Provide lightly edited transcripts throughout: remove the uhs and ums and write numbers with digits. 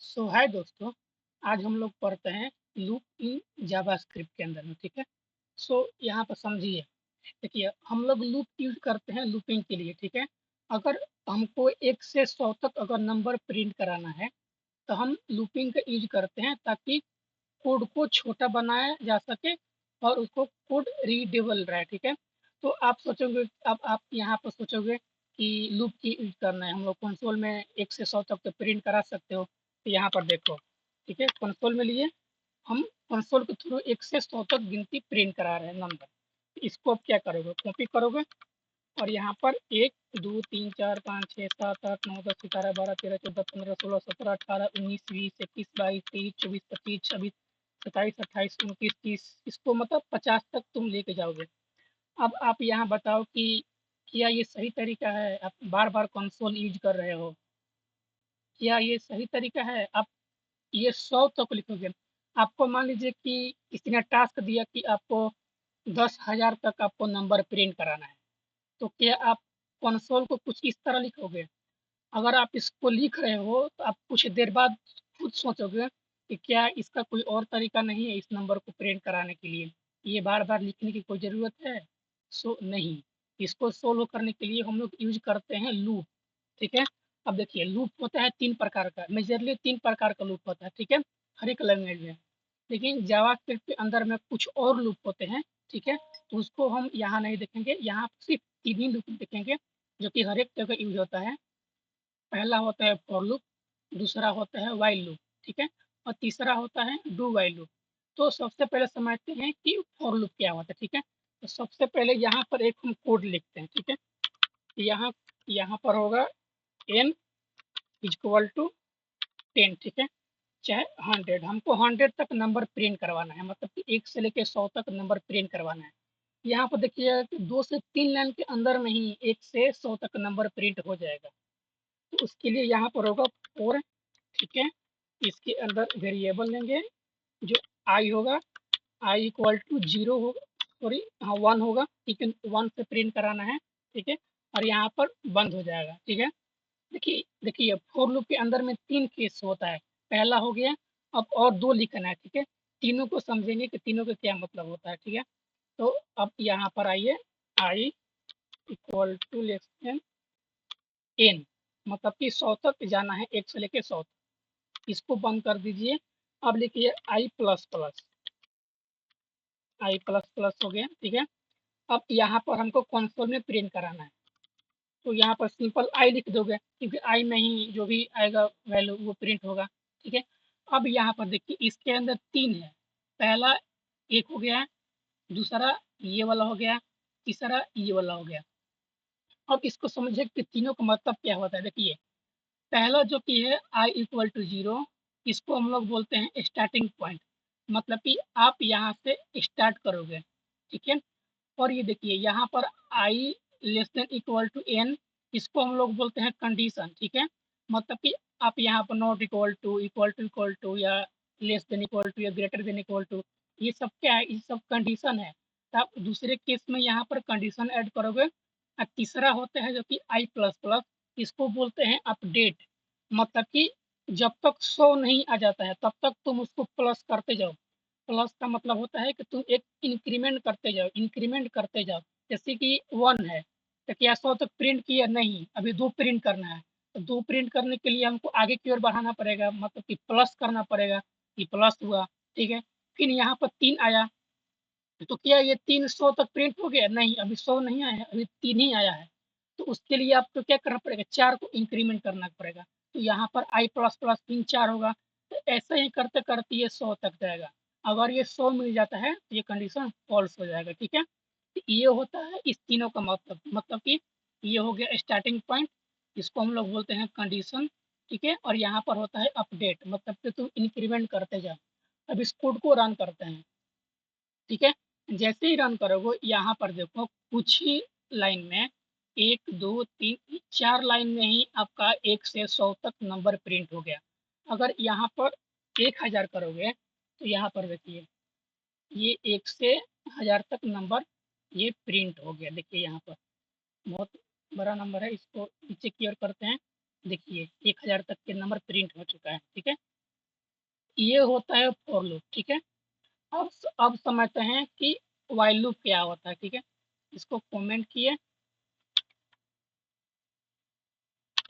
सो हाय दोस्तों, आज हम लोग पढ़ते हैं लूप इन जावास्क्रिप्ट के अंदर में। ठीक है। सो यहाँ पर समझिए, देखिए हम लोग लूप यूज करते हैं लूपिंग के लिए। ठीक है। अगर हमको 1 से 100 तक अगर नंबर प्रिंट कराना है तो हम लूपिंग का यूज करते हैं ताकि कोड को छोटा बनाया जा सके और उसको कोड रीडेबल रहे। ठीक है। तो आप सोचोगे, अब आप यहाँ पर सोचोगे कि लूप की यूज करना है, हम लोग कंसोल में 1 से 100 तक तो प्रिंट करा सकते हो। तो यहाँ पर देखो, ठीक है, कंसोल में लिए हम कंसोल के थ्रू 1 से 100 तक गिनती प्रिंट करा रहे हैं नंबर। इसको अब क्या करोगे, कॉपी करोगे और यहाँ पर 1 2 3 4 5 6 7 8 9 10 11 12 13 14 15 16 17 18 19 20 21 22 23 24 25 26 27 28 29 30, इसको मतलब 50 तक तुम लेके जाओगे। अब आप यहाँ बताओ कि क्या ये सही तरीका है? आप बार बार कंसोल यूज कर रहे हो, क्या ये सही तरीका है? आप ये 100 तक लिखोगे। आपको मान लीजिए कि किसी ने टास्क दिया कि आपको 10,000 तक आपको नंबर प्रिंट कराना है, तो क्या आप कंसोल को कुछ इस तरह लिखोगे? अगर आप इसको लिख रहे हो तो आप कुछ देर बाद खुद सोचोगे कि क्या इसका कोई और तरीका नहीं है इस नंबर को प्रिंट कराने के लिए? ये बार-बार लिखने की कोई ज़रूरत है? सो नहीं। इसको सोल्व करने के लिए हम लोग यूज़ करते हैं लूप। ठीक है? अब देखिए, लूप होता है 3 प्रकार का, मेजरली 3 प्रकार का लूप होता है। ठीक है? हर एक लैंग्वेज में। लेकिन जावास्क्रिप्ट के अंदर में कुछ और लूप होते हैं। ठीक है? तो उसको हम यहाँ नहीं देखेंगे, यहाँ सिर्फ़ 3 ही लूप देखेंगे जो कि हर एक जगह यूज़ होता है। पहला होता है फॉर लूप, दूसरा होता है व्हाइल लूप, ठीक है? और तीसरा होता है डू व्हाइल लूप। तो सबसे पहले समझते हैं कि फॉर लूप क्या होता है, ठीक है? तो सबसे पहले यहाँ पर एक हम कोड लिखते हैं, ठीक है? यहाँ यहाँ पर होगा n इक्वल टू 10, ठीक है? चाहे 100, हमको 100 तक नंबर प्रिंट करवाना है, मतलब कि 1 से लेके 100 तक नंबर प्रिंट करवाना है। यहाँ पर देखिए कि 2 से 3 लाइन के अंदर में ही 1 से 100 तक नंबर प्रिंट हो जाएगा। तो उसके लिए यहाँ पर होगा फॉर, ठीक है? इसके अंदर वेरिएबल लेंगे जो आई होगा, आई इक्वल टू 0 होगा, सॉरी हाँ 1 होगा, ठीक है? 1 से प्रिंट कराना है, ठीक है? और यहाँ पर बंद हो जाएगा, ठीक है? देखिए देखिए फॉर लूप के अंदर में 3 केस होता है। पहला हो गया, अब और 2 लिखना है, ठीक है? तीनों को समझेंगे कि तीनों का क्या मतलब होता है, ठीक है? तो अब यहाँ पर आइए, i equal to less than n, मतलब कि 100 तक जाना है, 1 से लेके 100 तक। इसको बंद कर दीजिए। अब लिखिए आई प्लस प्लस, आई प्लस प्लस हो गया, ठीक है? अब यहाँ पर हमको कंसोल में प्रिंट कराना है, तो यहाँ पर सिंपल आई लिख दोगे क्योंकि आई में ही जो भी आएगा वैल्यू वो प्रिंट होगा, ठीक है? अब यहाँ पर देखिए इसके अंदर 3 है, पहला 1 हो गया, दूसरा ये वाला हो गया, तीसरा ये वाला हो गया। अब इसको समझिए कि तीनों का मतलब क्या होता है। देखिए, पहला जो कि है आई इक्वल टू 0, इसको हम लोग बोलते हैं स्टार्टिंग पॉइंट, मतलब कि आप यहाँ से स्टार्ट करोगे, ठीक है? और ये देखिए यहाँ पर i less than equal to n, इसको हम लोग बोलते हैं कंडीशन, ठीक है? मतलब कि आप यहाँ पर नॉट इक्वल टू या लेस देन इक्वल टू या ग्रेटर देन इक्वल टू, ये सब क्या है, ये सब कंडीशन है। तो आप दूसरे केस में यहाँ पर कंडीशन ऐड करोगे। और तीसरा होता है जो कि आई प्लस प्लस, इसको बोलते हैं अपडेट, मतलब कि जब तक 100 नहीं आ जाता है तब तक तुम उसको प्लस करते जाओ। प्लस का मतलब होता है कि तुम एक इंक्रीमेंट करते जाओ, इंक्रीमेंट करते जाओ। जैसे कि 1 है, तो क्या 100 तक प्रिंट किया? नहीं, अभी 2 प्रिंट करना है। तो 2 प्रिंट करने के लिए हमको आगे की ओर बढ़ाना पड़ेगा, मतलब कि प्लस करना पड़ेगा, कि प्लस हुआ, ठीक है? फिर यहाँ पर 3 आया, तो क्या ये 3 100 तक प्रिंट हो गया? नहीं, अभी 100 नहीं आया है, अभी 3 ही आया है। तो उसके लिए आपको क्या करना पड़ेगा? 4 को इंक्रीमेंट करना पड़ेगा। तो यहाँ पर आई प्लस प्लस 3 4 होगा। तो ऐसे ही करते-करते ये 100 तक जाएगा। अगर ये 100 मिल जाता है तो ये कंडीशन फ़ॉल्स हो जाएगा, ठीक है? तो ये होता है इस तीनों का मतलब कि ये हो गया स्टार्टिंग पॉइंट, इसको हम लोग बोलते हैं कंडीशन, ठीक है? और यहाँ पर होता है अपडेट, मतलब कि तुम इंक्रीमेंट करते जाओ। अब इस कोड को रन करते हैं, ठीक है? जैसे ही रन करोगे यहाँ पर देखो कुछ ही लाइन में 1 2 3 4 लाइन में ही आपका 1 से 100 तक नंबर प्रिंट हो गया। अगर यहाँ पर 1000 करोगे तो यहाँ पर देखिए ये 1 से 1000 तक नंबर ये प्रिंट हो गया। देखिए यहाँ पर बहुत बड़ा नंबर है, इसको नीचे की ओर करते हैं। देखिए 1000 तक के नंबर प्रिंट हो चुका है, ठीक है? ये होता है फॉर लूप, ठीक है। अब समझते हैं कि व्हाइल लूप क्या होता है, ठीक है। इसको कमेंट किए,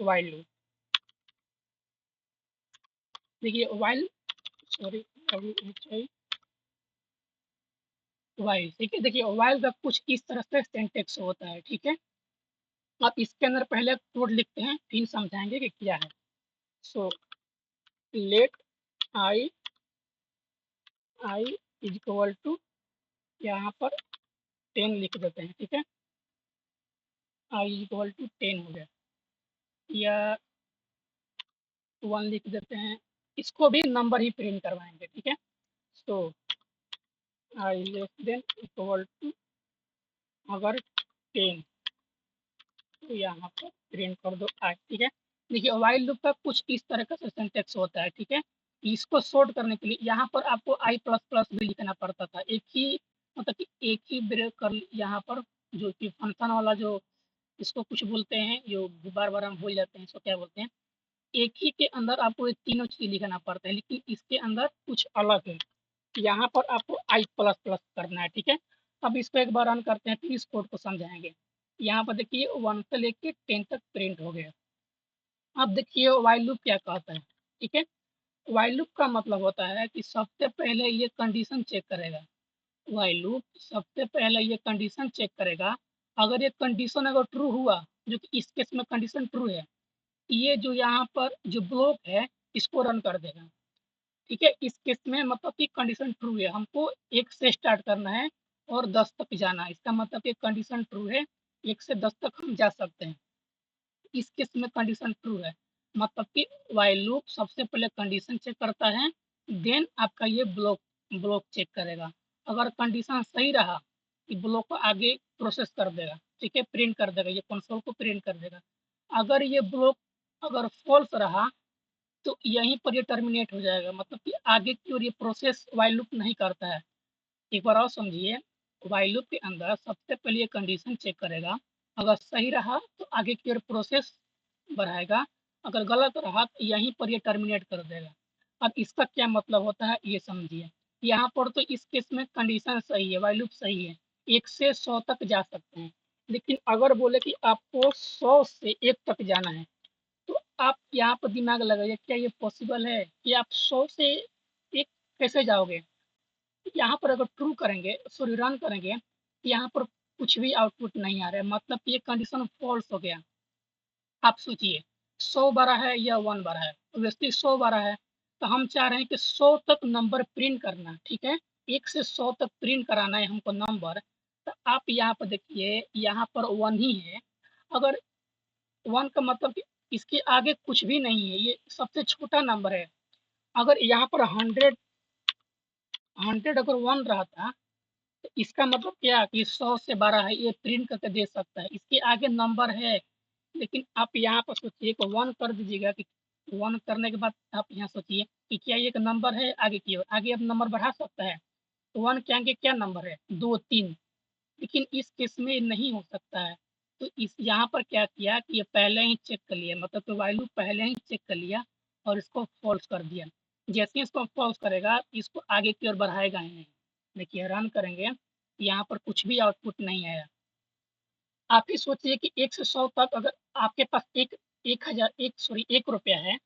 व्हाइल लूप। देखिए व्हाइल, सॉरी, व्हाइल, ठीक है। देखिए व्हाइल का कुछ इस तरह से सिंटेक्स होता है, ठीक है। आप इसके अंदर पहले कोड लिखते हैं, फिर समझाएंगे कि क्या है। So let I is equal to, यहाँ पर 10 लिख देते हैं, ठीक है। आई इज इक्वल टू 10 हो गया, या 1 लिख देते हैं। इसको भी नंबर ही प्रिंट करवाएंगे, ठीक है। सो आई लेस देन इक्वल टू, अगर 10, तो यहाँ पर प्रिंट कर दो आई, ठीक है। देखिए व्हाइल लूप का कुछ इस तरह का सिंटेक्स होता है, ठीक है। इसको सॉर्ट करने के लिए यहाँ पर आपको आई प्लस प्लस भी लिखना पड़ता था, एक ही, मतलब कि एक ही ब्रेक कर यहाँ पर, जो कि फंक्शन वाला, जो इसको कुछ बोलते हैं, जो बार बार हम भूल जाते हैं, इसको क्या बोलते हैं। एक ही के अंदर आपको ये तीनों चीज लिखना पड़ता है, लेकिन इसके अंदर कुछ अलग है। यहाँ पर आपको आई प्लस प्लस करना है, ठीक है। अब इसको एक बार रन करते हैं, फिर इस कोड को समझाएंगे। यहाँ पर देखिए 1 से लेके 10 तक प्रिंट हो गया। अब देखिए व्हाइल लूप क्या कहता है, ठीक है। व्हाइल लूप का मतलब होता है कि सबसे पहले ये कंडीशन चेक करेगा। व्हाइल लूप सबसे पहले ये कंडीशन चेक करेगा। अगर ये कंडीशन अगर ट्रू हुआ, जो कि इस केस में कंडीशन ट्रू है, ये जो यहाँ पर जो ब्लॉक है, इसको रन कर देगा, ठीक है। इस केस में मतलब कि कंडीशन ट्रू है, हमको 1 से स्टार्ट करना है और 10 तक जाना है। इसका मतलब कि कंडीशन ट्रू है, 1 से 10 तक हम जा सकते हैं। इस केस में कंडीशन ट्रू है, मतलब कि व्हाइल लूप सबसे पहले कंडीशन चेक करता है, देन आपका ये ब्लॉक ब्लॉक चेक करेगा। अगर कंडीशन सही रहा, ये ब्लॉक को आगे प्रोसेस कर देगा, ठीक है, प्रिंट कर देगा, ये कंसोल को प्रिंट कर देगा। अगर ये ब्लॉक अगर फॉल्स रहा, तो यहीं पर ये टर्मिनेट हो जाएगा, मतलब कि आगे की ओर ये प्रोसेस व्हाइल लूप नहीं करता है। एक बार और समझिए, व्हाइल लूप के अंदर सबसे पहले ये कंडीशन चेक करेगा। अगर सही रहा तो आगे की ओर प्रोसेस बढ़ाएगा, अगर गलत रहा तो यहीं पर ये टर्मिनेट कर देगा। अब इसका क्या मतलब होता है ये समझिए। यहाँ पर तो इस केस में कंडीशन सही है, व्हाइल लूप सही है, 1 से 100 तक जा सकते हैं। लेकिन अगर बोले कि आपको 100 से 1 तक जाना है, तो आप यहाँ पर दिमाग लगाइए, क्या ये पॉसिबल है कि आप 100 से 1 कैसे जाओगे। यहाँ पर अगर ट्रू करेंगे, सॉरी रन करेंगे, यहाँ पर कुछ भी आउटपुट नहीं आ रहा है, मतलब कि ये कंडीशन फॉल्स हो गया। आप सोचिए, 100 बड़ा है या 1 बड़ा है, ऑब्वियसली 100 बड़ा है। तो हम चाह रहे हैं कि 100 तक नंबर प्रिंट करना, ठीक है। 1 से 100 तक प्रिंट कराना है हमको नंबर। तो आप यहाँ पर देखिए, यहाँ पर 1 ही है। अगर 1 का मतलब कि इसके आगे कुछ भी नहीं है, ये सबसे छोटा नंबर है। अगर यहाँ पर 100 अगर 1 रहता, तो इसका मतलब क्या कि 100 से 12 है, ये प्रिंट करके दे सकता है, इसके आगे नंबर है। लेकिन आप यहाँ पर सोचिए कि 1 कर दीजिएगा, कि 1 करने के बाद आप यहाँ सोचिए कि क्या ये एक नंबर है आगे की ओर, आगे अब नंबर बढ़ा सकता है। तो 1 के आगे क्या नंबर है, 2 3। लेकिन इस केस में नहीं हो सकता है। तो इस यहाँ पर क्या किया कि ये पहले ही चेक कर लिया, मतलब तो वैल्यू पहले ही चेक कर लिया और इसको फॉल्स कर दिया। जैसे ही इसको फॉल्स करेगा, इसको आगे की ओर बढ़ाएगा ही नहीं। देखिए रन करेंगे, यहाँ पर कुछ भी आउटपुट नहीं आया। आप ही सोचिए कि 1 से 100 तक अगर आपके पास एक 1000 एक सॉरी 1 रुपया है,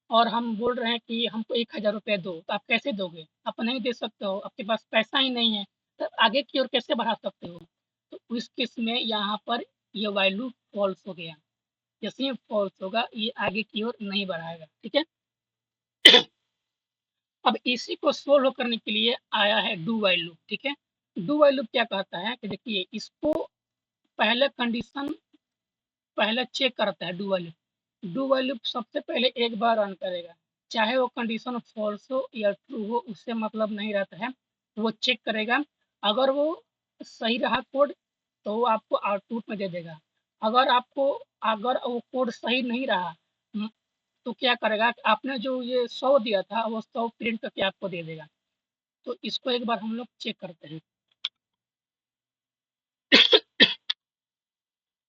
और हम बोल रहे हैं कि हमको 1000 रुपया दो, तो आप कैसे दोगे? आप नहीं दे सकते हो, आपके पास पैसा ही नहीं है, तो आगे की ओर कैसे बढ़ा सकते हो? तो उस केस में यहाँ पर ये वैल्यू फॉल्स हो गया। जैसे ही फॉल्स होगा, ये आगे की ओर नहीं बढ़ाएगा, ठीक है। अब इसी को सोल्व करने के लिए आया है डू व्हाइल लूप, ठीक है। डू व्हाइल लूप क्या कहता है कि देखिए, इसको पहले कंडीशन पहले चेक करता है। डू व्हाइल लूप सबसे पहले एक बार रन करेगा, चाहे वो कंडीशन फॉल्स हो या ट्रू हो, उससे मतलब नहीं रहता है। वो चेक करेगा, अगर वो सही रहा कोड, तो वो आपको आउटपुट में दे देगा। अगर आपको अगर वो कोड सही नहीं रहा, तो क्या करेगा कि आपने जो ये 100 दिया था, वो 100 प्रिंट करके आपको दे देगा। तो इसको एक बार हम लोग चेक करते हैं।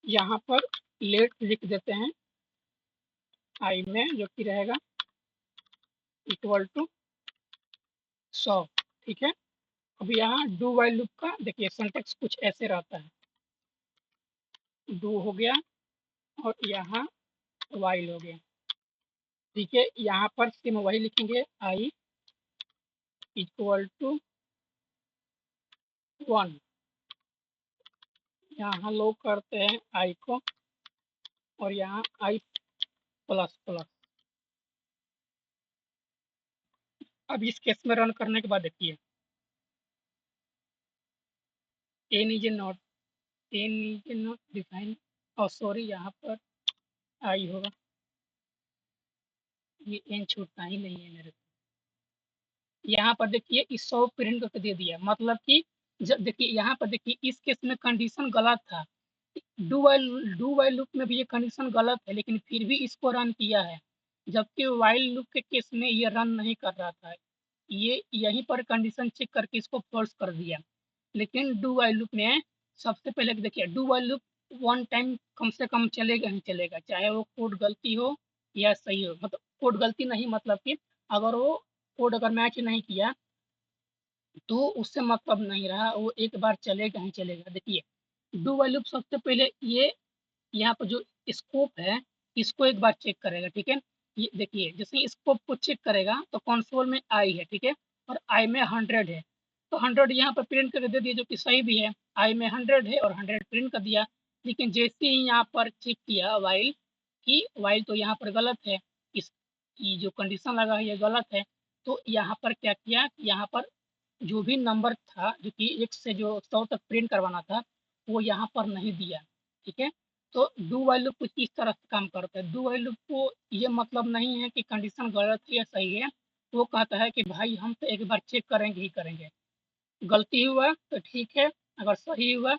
यहाँ पर लेट लिख देते हैं, आई में जो कि रहेगा इक्वल टू 100, ठीक है। अब यहाँ डू वाइल लूप का देखिए सिंटेक्स कुछ ऐसे रहता है, डू हो गया और यहाँ वाइल हो गया, ठीक है। यहाँ पर सेम वही लिखेंगे, आई इक्वल टू 1, यहाँ लोग करते हैं आई को और यहाँ आई प्लस प्लस। अब इस केस में रन करने के बाद देखिए एन इज नॉट डिफाइन, और सॉरी यहाँ पर आई होगा, ये एन छूटना ही नहीं है मेरे को। यहाँ पर देखिए इस 100 प्रिंट करके दे दिया, मतलब कि जब देखिए यहाँ पर देखिए इस केस में कंडीशन गलत था, डू वाइल लूप में भी ये कंडीशन गलत है, लेकिन फिर भी इसको रन किया है, जबकि वाइल लूप के केस में ये रन नहीं कर रहा था। ये यहीं पर कंडीशन चेक करके इसको फॉल्स कर दिया। लेकिन डू वाइल लूप में सबसे पहले देखिए do while loop one time कम से कम चलेगा ही चलेगा, चाहे वो कोड गलती हो या सही हो। मतलब कोड गलती नहीं, मतलब कि अगर वो कोड अगर मैच नहीं किया तो उससे मतलब नहीं रहा, वो एक बार चलेगा ही चलेगा। देखिए डू वाइल लूप सबसे पहले ये यहाँ पर जो स्कोप है इसको एक बार चेक करेगा, ठीक है। ये देखिए जैसे स्कोप को चेक करेगा तो कंसोल में आई है, ठीक है, और आई में 100 है, तो 100 यहाँ पर प्रिंट करके दे दिया, जो कि सही भी है। आई में 100 है और 100 प्रिंट कर दिया। लेकिन जैसे ही यहाँ पर चेक किया वाइल कि वाइल तो यहाँ पर गलत है, इस ये जो कंडीशन लगा है ये गलत है, तो यहाँ पर क्या किया, यहाँ पर जो भी नंबर था जो कि 1 से जो 100 तक प्रिंट करवाना था वो यहाँ पर नहीं दिया, ठीक है। तो डू वाइल लूप कुछ इस तरह से काम करता है। डू वाइल लूप को ये मतलब नहीं है कि कंडीशन गलत है या सही है, वो कहता है कि भाई हम तो एक बार चेक करेंगे ही करेंगे, गलती हुआ तो ठीक है, अगर सही हुआ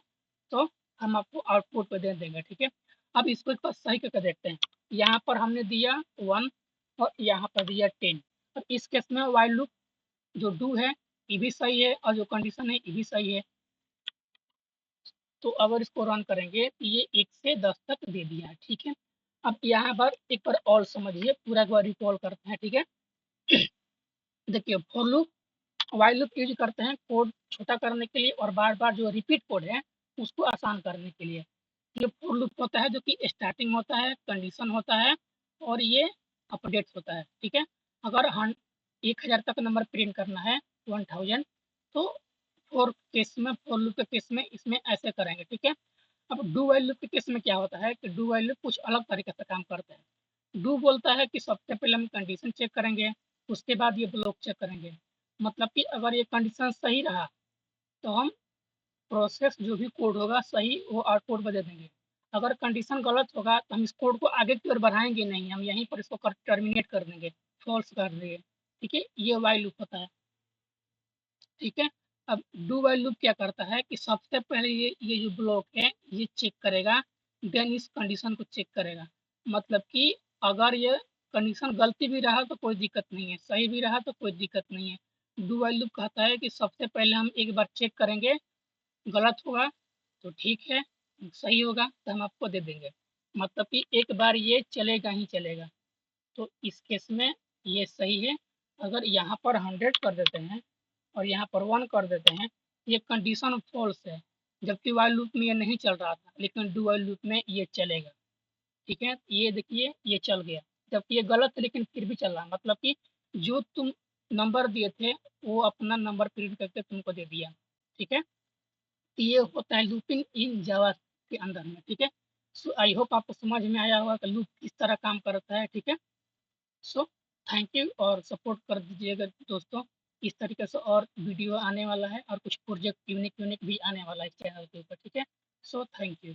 तो हम आपको आउटपुट पे दे देंगे, ठीक है। अब इसको एक बार सही करके देखते हैं। यहाँ पर हमने दिया 1 और यहाँ पर दिया 10, और इस केस में वाइल लूप जो डू है ये भी सही है और जो कंडीशन है ये भी सही है। तो अगर इसको रन करेंगे तो ये 1 से 10 तक दे दिया है, ठीक है। अब यहाँ पर एक बार और समझिए, पूरा एक बार रिकॉल करते हैं, ठीक है। देखिए for loop while loop use करते हैं कोड छोटा करने के लिए और बार बार जो रिपीट कोड है उसको आसान करने के लिए। ये फॉर लूप होता है जो कि स्टार्टिंग होता है, कंडीशन होता है और ये अपडेट होता है, ठीक है। अगर हम 1000 तक नंबर प्रिंट करना है 1000, तो फॉर लूप के केस में इसमें ऐसे करेंगे, ठीक है। अब डू वाइल लूप के केस में क्या होता है कि डू वाइल लूप कुछ अलग तरीके से काम करता है। डू बोलता है कि सबसे पहले हम कंडीशन चेक करेंगे, उसके बाद ये ब्लॉक चेक करेंगे। मतलब कि अगर ये कंडीशन सही रहा तो हम प्रोसेस जो भी कोड होगा सही वो आउटपुट में दे देंगे। अगर कंडीशन गलत होगा तो हम इस कोड को आगे की ओर बढ़ाएंगे नहीं, हम यहीं पर इसको टर्मिनेट कर देंगे, फॉल्स कर देंगे, ठीक है। ये वाइल लूप होता है, ठीक है। अब डू वाइल लूप क्या करता है कि सबसे पहले ये जो ब्लॉक है ये चेक करेगा, देन इस कंडीशन को चेक करेगा। मतलब कि अगर ये कंडीशन गलती भी रहा तो कोई दिक्कत नहीं है, सही भी रहा तो कोई दिक्कत नहीं है। डू वाइल लूप कहता है कि सबसे पहले हम एक बार चेक करेंगे, गलत होगा तो ठीक है, सही होगा तो हम आपको दे देंगे। मतलब कि एक बार ये चलेगा ही चलेगा। तो इस केस में ये सही है। अगर यहाँ पर 100 कर देते हैं और यहाँ पर 1 कर देते हैं, ये कंडीशन फॉल्स है, जबकि वाइल लूप में ये नहीं चल रहा था, लेकिन डू वाइल लूप में ये चलेगा, ठीक है। ये देखिए ये चल गया, जबकि ये गलत है लेकिन फिर भी चल रहा है। मतलब कि जो तुम नंबर दिए थे वो अपना नंबर प्रिंट करके तुमको दे दिया, ठीक है। तो ये होता है लूपिंग इन जावा के अंदर में, ठीक है। सो आई होप आपको समझ में आया होगा कि लूप किस तरह काम करता है, ठीक है। सो थैंक यू और सपोर्ट कर दीजिएगा दोस्तों। इस तरीके से और वीडियो आने वाला है और कुछ प्रोजेक्ट यूनिक यूनिक भी आने वाला है इस चैनल के ऊपर, ठीक है। So thank you.